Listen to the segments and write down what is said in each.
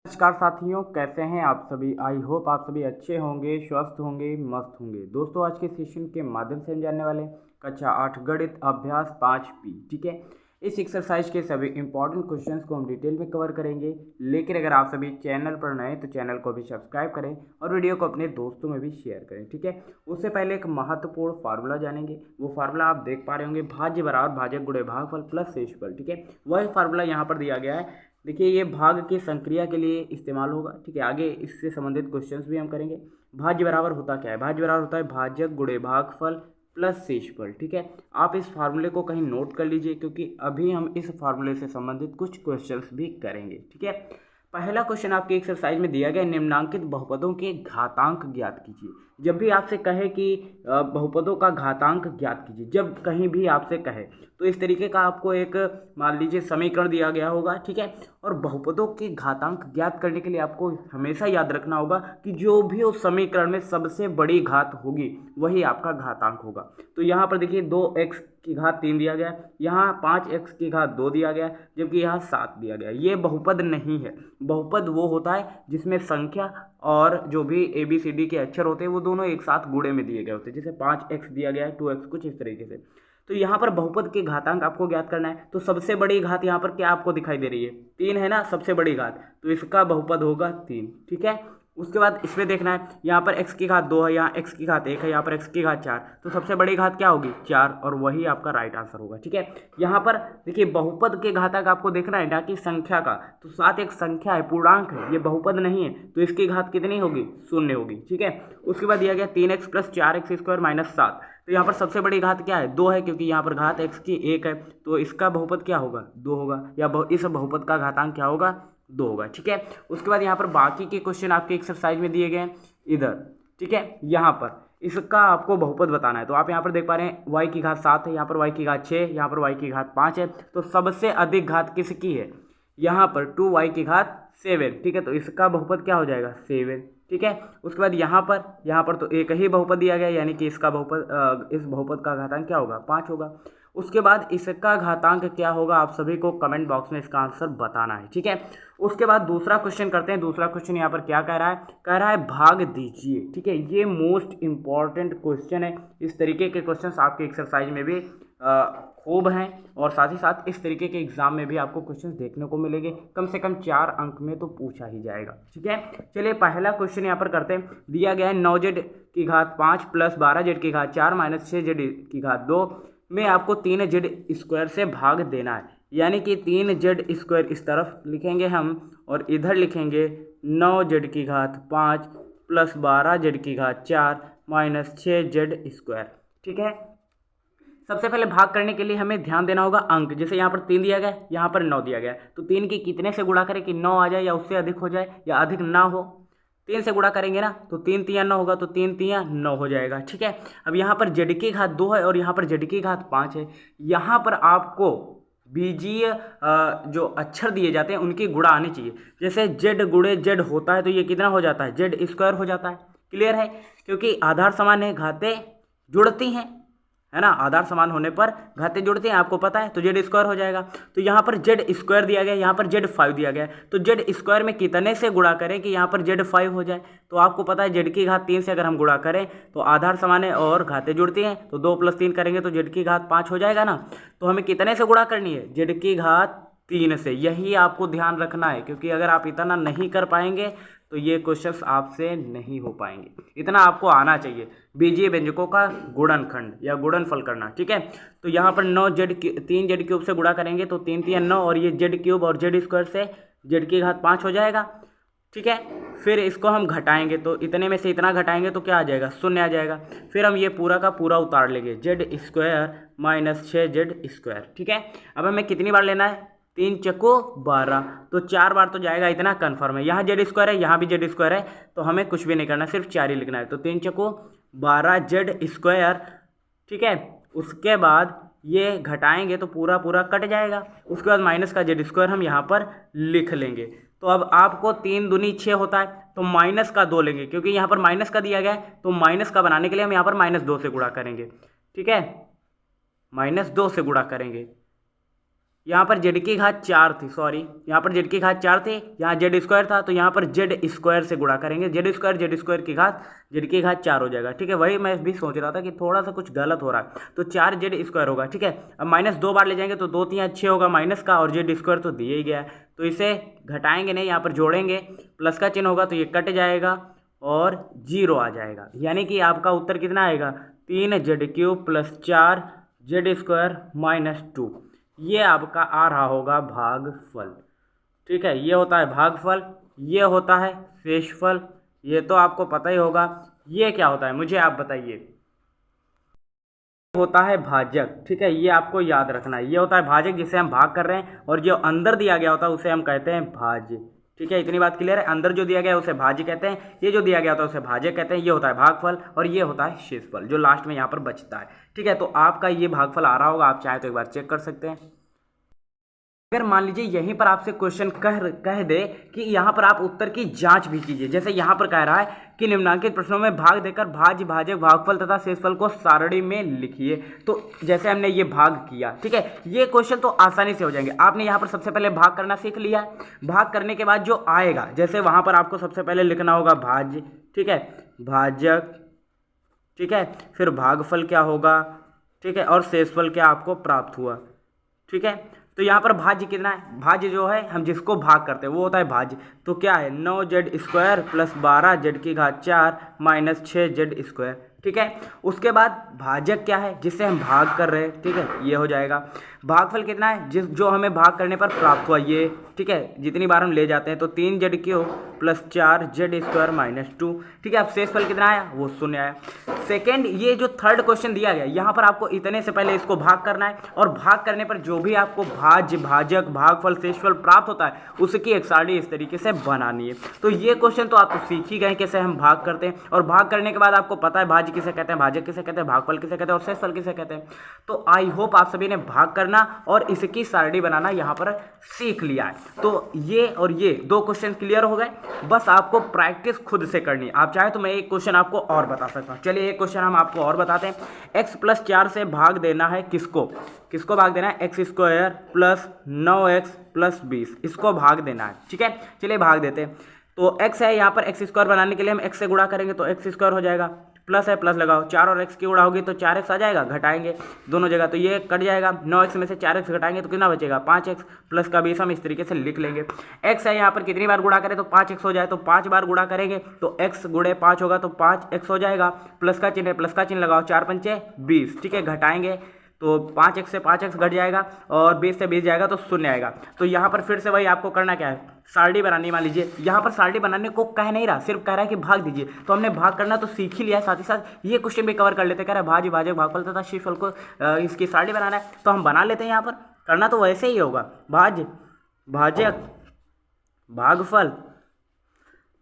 नमस्कार साथियों, कैसे हैं आप सभी। आई होप आप सभी अच्छे होंगे, स्वस्थ होंगे, मस्त होंगे। दोस्तों, आज के सेशन के माध्यम से हम जानने वाले हैं कक्षा 8 गणित अभ्यास 5 पी। ठीक है, इस एक्सरसाइज के सभी इंपॉर्टेंट क्वेश्चंस को हम डिटेल में कवर करेंगे। लेकिन अगर आप सभी चैनल पर नए तो चैनल को भी सब्सक्राइब करें और वीडियो को अपने दोस्तों में भी शेयर करें। ठीक है, उससे पहले एक महत्वपूर्ण फार्मूला जानेंगे। वो फार्मूला आप देख पा रहे होंगे, भाज्य बराबर भाजक गुणे भागफल प्लस शेषफल। ठीक है, वही फार्मूला यहाँ पर दिया गया है। देखिए, ये भाग की संक्रिया के लिए इस्तेमाल होगा। ठीक है, आगे इससे संबंधित क्वेश्चंस भी हम करेंगे। भाज्य बराबर होता क्या है? भाज्य बराबर होता है भाजक गुणे भागफल प्लस शेषफल। ठीक है, आप इस फार्मूले को कहीं नोट कर लीजिए, क्योंकि अभी हम इस फार्मूले से संबंधित कुछ क्वेश्चंस भी करेंगे। ठीक है, पहला क्वेश्चन आपके एक्सरसाइज में दिया गया, निम्नांकित बहुपदों के घातांक ज्ञात कीजिए। जब भी आपसे कहे कि बहुपदों का घातांक ज्ञात कीजिए, जब कहीं भी आपसे कहे तो इस तरीके का आपको एक मान लीजिए समीकरण दिया गया होगा। ठीक है, और बहुपदों के घातांक ज्ञात करने के लिए आपको हमेशा याद रखना होगा कि जो भी उस समीकरण में सबसे बड़ी घात होगी वही आपका घातांक होगा। तो यहाँ पर देखिए 2x की घात 3 दिया गया, यहाँ 5x की घात 2 दिया गया, जबकि यहाँ 7 दिया गया। ये बहुपद नहीं है। बहुपद वो होता है जिसमें संख्या और जो भी ABCD के अक्षर होते हैं वो दोनों एक साथ गुणे में दिए गए होते हैं। जैसे 5x दिया गया है, 2x, कुछ इस तरीके से। तो यहाँ पर बहुपद के घातांक आपको ज्ञात करना है। तो सबसे बड़ी घात यहाँ पर क्या आपको दिखाई दे रही है? 3 है ना, सबसे बड़ी घात, तो इसका बहुपद होगा 3। ठीक है, उसके बाद इसमें देखना है, यहाँ पर x की घात 2 है, यहाँ x की घात 1 है, यहाँ पर x की घात 4, तो सबसे बड़ी घात क्या होगी? 4, और वही आपका राइट आंसर होगा। ठीक है, यहाँ पर देखिए बहुपद के घातांक आपको देखना है, ना कि संख्या का। तो 7 एक संख्या है, पूर्णांक है, ये बहुपद नहीं है, तो इसकी घात कितनी होगी? 0 होगी। ठीक है, उसके बाद दिया गया 3x plus 4x square minus 7। तो यहाँ पर सबसे बड़ी घात क्या है? 2 है, क्योंकि यहाँ पर घात x की 1 है, तो इसका बहुपद क्या होगा? 2 होगा, या इस बहुपद का घातांक क्या होगा? 2 होगा। ठीक है, उसके बाद यहाँ पर बाकी के क्वेश्चन आपके एक्सरसाइज में दिए गए हैं इधर। ठीक है, यहाँ पर इसका आपको बहुपद बताना है। तो आप यहाँ पर देख पा रहे हैं y की घात 7 है, यहाँ पर y की घात 6, यहाँ पर y की घात 5 है। तो सबसे अधिक घात किसकी है? यहाँ पर 2y की घात 7। ठीक है, तो इसका बहुपद क्या हो जाएगा? 7। ठीक है, उसके बाद यहाँ पर तो एक ही बहुपद दिया गया, यानी कि इसका बहुपद इस बहुपद का घातांक क्या होगा? 5 होगा। उसके बाद इसका घातांक क्या होगा? आप सभी को कमेंट बॉक्स में इसका आंसर बताना है। ठीक है, उसके बाद दूसरा क्वेश्चन करते हैं। दूसरा क्वेश्चन यहाँ पर क्या कह रहा है? कह रहा है भाग दीजिए। ठीक है, ये मोस्ट इंपॉर्टेंट क्वेश्चन है। इस तरीके के क्वेश्चंस आपके एक्सरसाइज में भी खूब हैं, और साथ ही साथ इस तरीके के एग्जाम में भी आपको क्वेश्चंस देखने को मिलेंगे। कम से कम 4 अंक में तो पूछा ही जाएगा। ठीक है, चलिए पहला क्वेश्चन यहाँ पर करते हैं। दिया गया है 9z की घात 5 प्लस 12z की घात 4 माइनस 6z की घात 2 में आपको 3z स्क्वायर से भाग देना है। यानी कि 3z स्क्वायर इस तरफ लिखेंगे हम, और इधर लिखेंगे 9z की घात 5 प्लस 12z की घात 4 माइनस 6z स्क्वायर। ठीक है, सबसे पहले भाग करने के लिए हमें ध्यान देना होगा अंक। जैसे यहाँ पर 3 दिया गया, यहाँ पर 9 दिया गया, तो 3 की कितने से गुणा करें कि 9 आ जाए, या उससे अधिक हो जाए, या अधिक ना हो? 3 से गुणा करेंगे ना, तो 3 तिया 9 होगा, तो 3 तिया 9 हो जाएगा। ठीक है, अब यहाँ पर z की घात 2 है और यहाँ पर z की घात 5 है। यहाँ पर आपको बीजीय जो अक्षर दिए जाते हैं उनकी गुणा आनी चाहिए। जैसे z गुणे z होता है तो ये कितना हो जाता है? z स्क्वायर हो जाता है। क्लियर है? क्योंकि आधार समान है, घातें जुड़ती हैं, है ना। आधार समान होने पर घातें जुड़ती हैं, आपको पता है, तो जेड स्क्वायर हो जाएगा। तो यहाँ पर जेड स्क्वायर दिया गया, यहाँ पर जेड 5 दिया गया, तो जेड स्क्वायर में कितने से गुणा करें कि यहाँ पर जेड 5 हो जाए? तो आपको पता है जेड की घात 3 से अगर हम गुणा करें तो आधार समान है और घातें जुड़ती हैं, तो 2 + 3 करेंगे तो जेड की घात 5 हो जाएगा ना। तो हमें कितने से गुणा करनी है? जेड की घात 3 से। यही आपको ध्यान रखना है, क्योंकि अगर आप इतना नहीं कर पाएंगे तो ये क्वेश्चंस आपसे नहीं हो पाएंगे। इतना आपको आना चाहिए, बीजीय व्यंजकों का गुणनखंड या गुणनफल करना। ठीक है, तो यहाँ पर 3z क्यूब से गुणा करेंगे तो 3 तिया 9, और ये z क्यूब और z स्क्वायर से z की घात 5 हो जाएगा। ठीक है, फिर इसको हम घटाएंगे, तो इतने में से इतना घटाएंगे तो क्या आ जाएगा? 0 आ जाएगा। फिर हम ये पूरा का पूरा उतार लेंगे, z square minus 6z square. ठीक है, अब हमें कितनी बार लेना है? 3 चको 12, तो 4 बार तो जाएगा, इतना कन्फर्म है। यहाँ जेड स्क्वायर है, यहाँ भी जेड स्क्वायर है, तो हमें कुछ भी नहीं करना, सिर्फ 4 ही लिखना है। तो 3 चको 12 जेड स्क्वायर। ठीक है, उसके बाद ये घटाएंगे तो पूरा पूरा कट जाएगा। उसके बाद माइनस का जेड स्क्वायर हम यहाँ पर लिख लेंगे। तो अब आपको 3 दूनी 6 होता है, तो माइनस का 2 लेंगे, क्योंकि यहाँ पर माइनस का दिया गया है, तो माइनस का बनाने के लिए हम यहाँ पर -2 से गुणा करेंगे। ठीक है, -2 से गुणा करेंगे। यहाँ पर जेड की घात 4 थी, सॉरी यहाँ पर जेड की घात 4 थी, यहाँ जेड स्क्वायर था, तो यहाँ पर जेड स्क्वायर से गुणा करेंगे, जेड स्क्वायर की घात जेड की घात 4 हो जाएगा। ठीक है, वही मैं भी सोच रहा था कि थोड़ा सा कुछ गलत हो रहा है, तो 4 जेड स्क्वायर होगा। ठीक है, अब माइनस 2 बार ले जाएंगे तो 2 3 6 होगा माइनस का, और जेड स्क्वायर तो दिए ही गया है, तो इसे घटाएंगे नहीं, यहाँ पर जोड़ेंगे, प्लस का चिन्ह होगा तो ये कट जाएगा और 0 आ जाएगा, यानी कि आपका उत्तर कितना आएगा, 3z³ प्लस 4z² माइनस 2। ये आपका आ रहा होगा भागफल। ठीक है, ये होता है भागफल, ये होता है शेषफल, ये तो आपको पता ही होगा। ये क्या होता है मुझे आप बताइए, होता है भाजक। ठीक है, ये आपको याद रखना है, ये होता है भाजक जिसे हम भाग कर रहे हैं, और जो अंदर दिया गया होता है उसे हम कहते हैं भाज्य। ठीक है, इतनी बात क्लियर है, अंदर जो दिया गया है उसे भाज्य कहते हैं, ये जो दिया गया होता है उसे भाजक कहते हैं। ये होता है भागफल और ये होता है शेषफल जो लास्ट में यहाँ पर बचता है। ठीक है, तो आपका ये भागफल आ रहा होगा, आप चाहे तो एक बार चेक कर सकते हैं। अगर मान लीजिए यहीं पर आपसे क्वेश्चन कह दे कि यहाँ पर आप उत्तर की जांच भी कीजिए, जैसे यहाँ पर कह रहा है कि निम्नलिखित प्रश्नों में भाग देकर भाज्य, भाजक, भागफल तथा शेषफल को सारणी में लिखिए। तो जैसे हमने ये भाग किया, ठीक है, ये क्वेश्चन तो आसानी से हो जाएंगे। आपने यहाँ पर सबसे पहले भाग करना सीख लिया, भाग करने के बाद जो आएगा, जैसे वहाँ पर आपको सबसे पहले लिखना होगा भाज्य, ठीक है, भाजक, ठीक है, फिर भागफल क्या होगा, ठीक है, और शेषफल क्या आपको प्राप्त हुआ। ठीक है, तो यहाँ पर भाज्य कितना है, भाज्य जो है हम जिसको भाग करते हैं वो होता है भाज्य। तो क्या है, 9z² प्लस 12z की घात 4 माइनस 6z²। ठीक है, उसके बाद भाजक क्या है, जिससे हम भाग कर रहे हैं। ठीक है, ये हो जाएगा। भागफल कितना है, जो हमें भाग करने पर प्राप्त हुआ, ये। ठीक है, जितनी बार हम ले जाते हैं, तो 3z³ प्लस 4z² माइनस 2। ठीक है, अब शेषफल कितना आया, वो 0 आया। सेकेंड, ये जो थर्ड क्वेश्चन दिया गया, यहाँ पर आपको इतने से पहले इसको भाग करना है, और भाग करने पर जो भी आपको भाज्य, भाजक, भागफल, शेषफल प्राप्त होता है उसकी एक सारणी इस तरीके से बनानी है। तो ये क्वेश्चन तो आप सीख ही गए कैसे हम भाग करते हैं, और भाग करने के बाद आपको पता है भाज्य किसे कहते हैं, भाजक किसे कहते हैं, भागफल किसे कहते हैं और शेषफल किसे कहते हैं। तो आई होप आप सभी ने भाग करना और इसकी सारणी बनाना यहाँ पर सीख लिया है। तो ये और ये 2 क्वेश्चन क्लियर हो गए, बस आपको प्रैक्टिस खुद से करनी है। आप चाहे तो मैं एक क्वेश्चन आपको और बता सकता हूँ। चलिए एक क्वेश्चन हम आपको और बताते हैं। x प्लस 4 से भाग देना है किसको भाग देना है, x² प्लस 9x प्लस 20, इसको भाग देना है। ठीक है, चलिए भाग देते हैं। तो x है, यहाँ पर x² बनाने के लिए हम x से गुणा करेंगे तो x² हो जाएगा, प्लस है, प्लस लगाओ, 4 और x की गुणा होगी तो 4x आ जाएगा, घटाएंगे दोनों जगह तो ये कट जाएगा। 9x में से 4x घटाएंगे तो कितना बचेगा, 5x प्लस का 20 हम इस तरीके से लिख लेंगे। x है, यहाँ पर कितनी बार गुणा करें तो 5x हो जाए, तो 5 बार गुणा करेंगे तो x गुणे 5 होगा तो 5x हो जाएगा। प्लस का चिन्ह लगाओ, 4 पंचे 20। ठीक है, घटाएंगे तो 5x से 5x घट जाएगा और 20 से 20 जाएगा तो 0 आएगा। तो यहाँ पर फिर से वही आपको करना क्या है, सारणी बनानी। मान लीजिए यहाँ पर सारणी बनाने को कह नहीं रहा, सिर्फ कह रहा है कि भाग दीजिए। तो हमने भाग करना तो सीख ही लिया है, साथ ही साथ ये क्वेश्चन भी कवर कर लेते हैं। कह रहा है भाज्य, भाजक, भागफल तथा शेषफल को इसकी सारणी बनाना है, तो हम बना लेते हैं। यहाँ पर करना तो वैसे ही होगा, भाज्य, भाजक, भागफल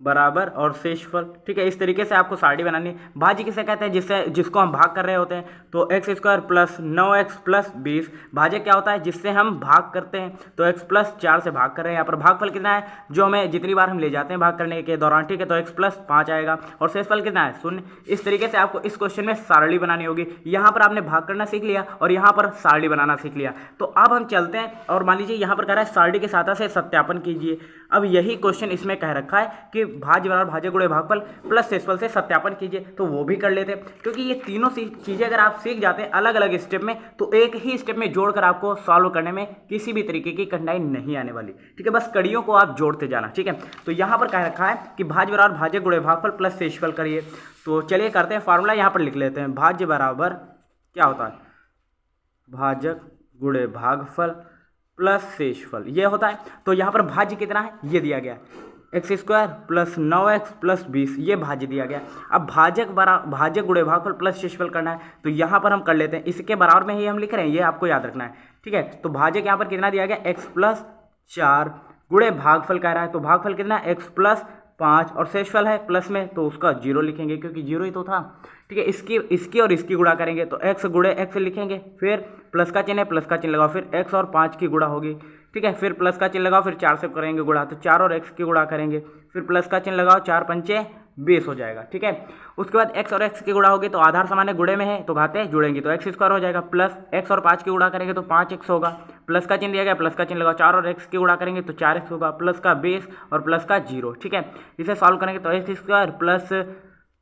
बराबर और शेषफल। ठीक है, इस तरीके से आपको सारणी बनानी है। भाज्य किसे कहते हैं, जिसको हम भाग कर रहे होते हैं, तो x² प्लस 9x प्लस 20। भाजक क्या होता है, जिससे हम भाग करते हैं, तो x प्लस 4 से भाग कर रहे हैं। यहाँ पर भागफल कितना है, जो हमें जितनी बार हम ले जाते हैं भाग करने के दौरान। ठीक है, तो x प्लस 5 आएगा, और शेषफल कितना है, 0। इस तरीके से आपको इस क्वेश्चन में सारणी बनानी होगी। यहाँ पर आपने भाग करना सीख लिया और यहाँ पर सारणी बनाना सीख लिया। तो अब हम चलते हैं, और मान लीजिए यहाँ पर कह रहा है सारणी के साथ से सत्यापन कीजिए। अब यही क्वेश्चन इसमें कह रखा है कि भाज्य बराबर भाजक गुणे भागफल प्लस शेषफल से सत्यापन कीजिए, तो वो भी कर लेते हैं। क्योंकि ये तीनों चीजें अगर आप सीख जाते हैं अलग अलग स्टेप में, तो एक ही स्टेप में जोड़कर आपको सॉल्व करने में किसी भी तरीके की कठिनाई नहीं आने वाली। ठीक है, बस कड़ियों को आप जोड़ते जाना। ठीक है, तो यहाँ पर कह रखा है कि भाज्य बराबर भाजक गुणे भागफल प्लस शेषफल करिए। तो चलिए करते हैं, फार्मूला यहाँ पर लिख लेते हैं। भाज्य बराबर क्या होता है, भाजक गुणे भागफल प्लस शेषफल, ये होता है। तो यहाँ पर भाज्य कितना है, ये दिया गया है, x² प्लस 9x प्लस 20, ये भाज्य दिया गया। अब भाजक गुणे भागफल प्लस शेषफल करना है, तो यहाँ पर हम कर लेते हैं, इसके बराबर में ही हम लिख रहे हैं, ये आपको याद रखना है। ठीक है, तो भाजक यहाँ पर कितना दिया गया, x प्लस 4 गुणे भागफल कह रहा है, तो भागफल कितना है, x प्लस 5, और शेषफल है प्लस में, तो उसका 0 लिखेंगे क्योंकि 0 ही तो था। ठीक है। इसकी और इसकी गुणा करेंगे तो x गुणे x लिखेंगे, फिर प्लस का चिन्ह है, प्लस का चिन्ह लगाओ, फिर x और 5 की गुणा होगी, ठीक है। फिर प्लस का चिन्ह लगाओ, फिर 4 से करेंगे गुणा तो 4 और x की गुणा करेंगे, फिर प्लस का चिन्ह लगाओ, 4 पंचे 20 हो जाएगा, ठीक है। उसके बाद x और x की गुणा होगी तो आधार समान है, गुणे में है तो घातें जुड़ेंगी तो x स्क्वायर हो जाएगा, प्लस x और 5 की गुणा करेंगे तो 5x होगा, प्लस का चिन्ह दिया गया, प्लस का चिन्ह लगाओ, 4 और x की गुणा करेंगे तो 4x होगा, प्लस का 20 और प्लस का 0, ठीक है। इसे सॉल्व करेंगे तो x स्क्वायर प्लस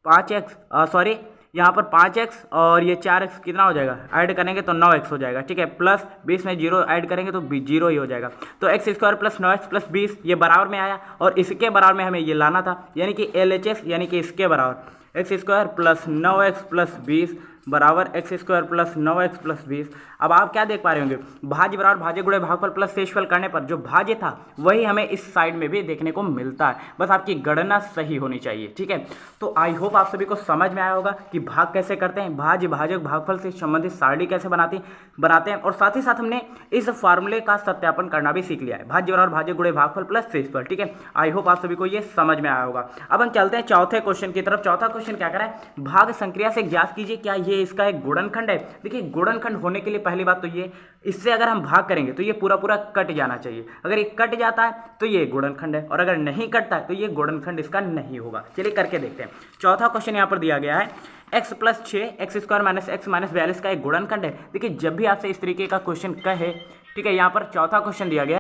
5x यहाँ पर 5x और ये 4x कितना हो जाएगा, ऐड करेंगे तो 9x हो जाएगा, ठीक है। प्लस 20 में 0 ऐड करेंगे तो 0 ही हो जाएगा। तो x square plus 9x plus 20 ये बराबर में आया और इसके बराबर में हमें ये लाना था, यानी कि LHS यानी कि इसके बराबर x square plus 9x plus 20 बराबर x square plus 9x plus 20। अब आप क्या देख पा रहे होंगे, भाज्य बराबर भाज्य गुणे भागफल प्लस शेषफल करने पर जो भाज्य था वही हमें इस साइड में भी देखने को मिलता है, बस आपकी गणना सही होनी चाहिए, ठीक है। तो आई होप आप सभी को समझ में आया होगा कि भाग कैसे करते हैं, भाज्य भाजक भागफल से संबंधित सारणी कैसे बनाते हैं और साथ ही साथ हमने इस फार्मूले का सत्यापन करना भी सीख लिया है, भाज्य बराबर भाज्य गुणे भागफल प्लस शेषफल, ठीक है। आई होप आप सभी को ये समझ में आया होगा। अब हम चलते हैं चौथे क्वेश्चन की तरफ। चौथा क्वेश्चन क्या करा है, भाग संक्रिया से ज्ञात कीजिए क्या ये इसका एक गुणनखंड है। देखिए गुणनखंड होने के लिए पहली बात तो ये, इससे अगर हम भाग करेंगे तो ये पूरा पूरा कट जाना चाहिए, अगर ये कट जाता है तो ये गुणनखंड है और अगर नहीं कटता है तो ये गुणनखंड इसका नहीं होगा। चलिए करके देखते हैं। चौथा क्वेश्चन यहाँ पर दिया गया है x plus 6 x square minus x minus 42 का एक गुणनखंड है। देखिए जब भी आपसे इस तरीके का क्वेश्चन कहे, ठीक है, यहाँ पर चौथा क्वेश्चन दिया गया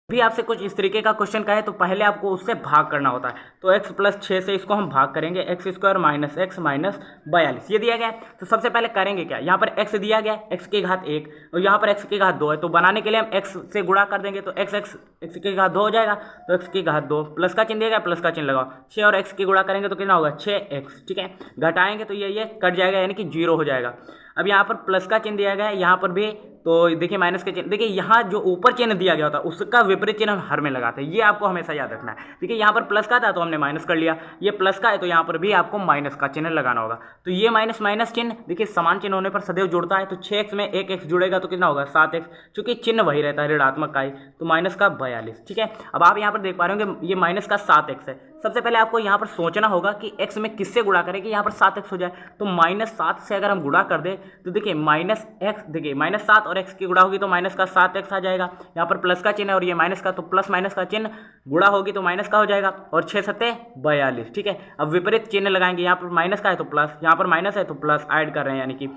भी आपसे कुछ इस तरीके का क्वेश्चन का है तो पहले आपको उससे भाग करना होता है। तो x प्लस 6 से इसको हम भाग करेंगे, x square minus x minus 42 ये दिया गया है। तो सबसे पहले करेंगे क्या, यहाँ पर x दिया गया है x की घात 1 और यहाँ पर x की घात 2 है, तो बनाने के लिए हम x से गुणा कर देंगे तो x की घात 2 हो जाएगा, तो x की घात 2 प्लस का चिन्ह दिया गया, प्लस का चिन्ह लगाओ, 6 और x की गुणा करेंगे तो कितना होगा 6x, ठीक है। घटाएंगे तो ये कट जाएगा यानी कि 0 हो जाएगा। अब यहाँ पर प्लस का चिन्ह दिया गया है, यहाँ पर भी तो देखिए माइनस के चिन्ह, देखिए यहाँ जो ऊपर चिन्ह दिया गया होता है उसका विपरीत चिन्ह हम हर में लगाते हैं, ये आपको हमेशा याद रखना है। देखिए यहाँ पर प्लस का था तो हमने माइनस कर लिया, ये प्लस का है तो यहाँ पर भी आपको माइनस का चिन्ह लगाना होगा। तो ये माइनस माइनस चिन्ह देखिए समान चिन्ह होने पर सदैव जुड़ता है, तो 6x में 1x जुड़ेगा तो कितना होगा 7x, चूंकि चिन्ह वही रहता है ऋणात्मक का ही, तो माइनस का 42, ठीक है। अब आप यहाँ पर देख पा रहे होंगे ये माइनस का 7x है। सबसे पहले आपको यहाँ पर सोचना होगा कि x में किससे गुणा करें कि यहाँ पर 7x हो जाए, तो -7 से अगर हम गुणा कर दें तो देखिए माइनस x, देखिए -7 और x की गुणा होगी तो माइनस का 7x आ जाएगा। यहाँ पर प्लस का चिन्ह है और ये माइनस का, तो प्लस माइनस का चिन्ह गुणा होगी तो माइनस का हो जाएगा और 6 7 42, ठीक है। अब विपरीत चिन्ह लगाएंगे, यहाँ पर माइनस का है तो प्लस, यहाँ पर माइनस है तो प्लस ऐड कर रहे हैं, यानी कि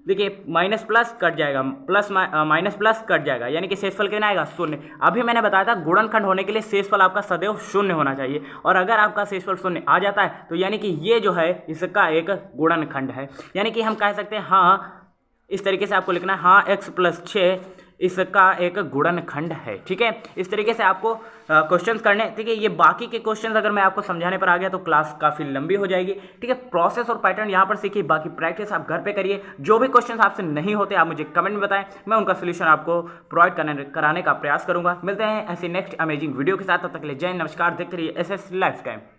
देखिए माइनस प्लस कट जाएगा, प्लस माइनस प्लस कट जाएगा, यानी कि शेषफल कितना आएगा 0। अभी मैंने बताया था गुणनखंड होने के लिए शेषफल आपका सदैव 0 होना चाहिए, और अगर आपका शेषफल 0 आ जाता है तो यानी कि ये जो है इसका एक गुणनखंड है, यानी कि हम कह सकते हैं हाँ, इस तरीके से आपको लिखना है हाँ x प्लस 6 इसका एक गुणनखंड है, ठीक है। इस तरीके से आपको क्वेश्चंस करने, ठीक है। ये बाकी के क्वेश्चंस अगर मैं आपको समझाने पर आ गया तो क्लास काफ़ी लंबी हो जाएगी, ठीक है। प्रोसेस और पैटर्न यहाँ पर सीखिए, बाकी प्रैक्टिस आप घर पे करिए। जो भी क्वेश्चंस आपसे नहीं होते आप मुझे कमेंट में बताएं, मैं उनका सोल्यूशन आपको प्रोवाइड कराने का प्रयास करूंगा। मिलते हैं ऐसी नेक्स्ट अमेजिंग वीडियो के साथ, तब तक के लिए जय नमस्कार, देखते रहिए SS लाइफ टाइम।